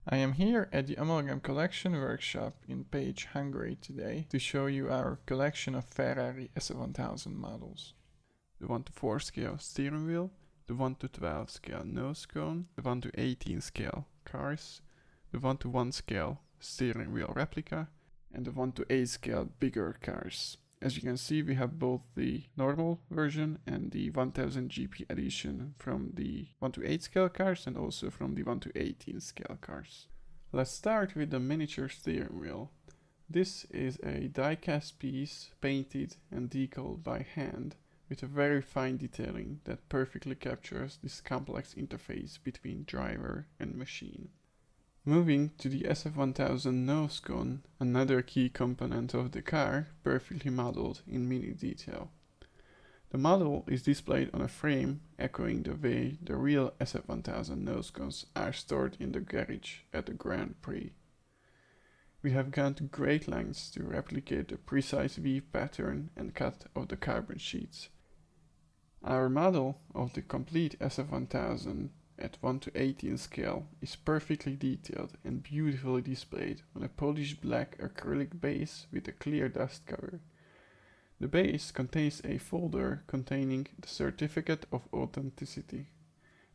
I am here at the Amalgam collection workshop in Pécs, Hungary today to show you our collection of Ferrari SF1000 models. The 1:4 scale steering wheel, the 1:12 scale nosecone, the 1:18 scale cars, the 1:1 scale steering wheel replica, and the 1:8 scale bigger cars. As you can see, we have both the normal version and the 1000 GP edition from the 1:8 scale cars and also from the 1:18 scale cars. Let's start with the miniature steering wheel. This is a die-cast piece painted and decaled by hand with a very fine detailing that perfectly captures this complex interface between driver and machine. Moving to the SF1000 nosecone, another key component of the car, perfectly modeled in minute detail. The model is displayed on a frame, echoing the way the real SF1000 nosecones are stored in the garage at the Grand Prix. We have gone to great lengths to replicate the precise weave pattern and cut of the carbon sheets. Our model of the complete SF1000 at 1:18 scale is perfectly detailed and beautifully displayed on a polished black acrylic base with a clear dust cover. The base contains a folder containing the certificate of authenticity.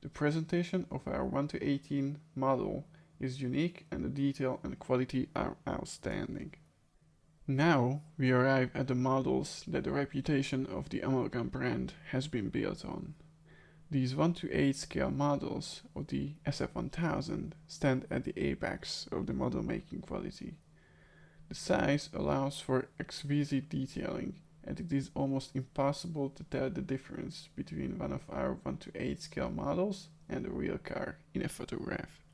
The presentation of our 1:18 model is unique and the detail and quality are outstanding. Now we arrive at the models that the reputation of the Amalgam brand has been built on. These 1:8 scale models of the SF1000 stand at the apex of the model making quality. The size allows for exquisite detailing, and it is almost impossible to tell the difference between one of our 1:8 scale models and a real car in a photograph.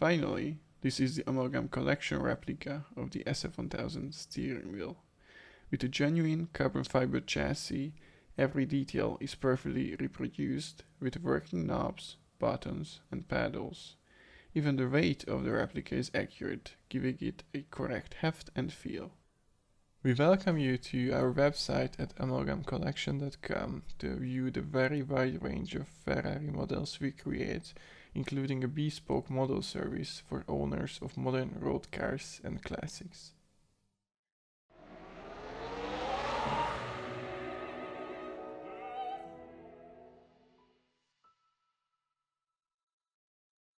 Finally, this is the Amalgam collection replica of the SF1000 steering wheel. With a genuine carbon fiber chassis, every detail is perfectly reproduced with working knobs, buttons and pedals. Even the weight of the replica is accurate, giving it a correct heft and feel. We welcome you to our website at amalgamcollection.com to view the very wide range of Ferrari models we create, including a bespoke model service for owners of modern road cars and classics.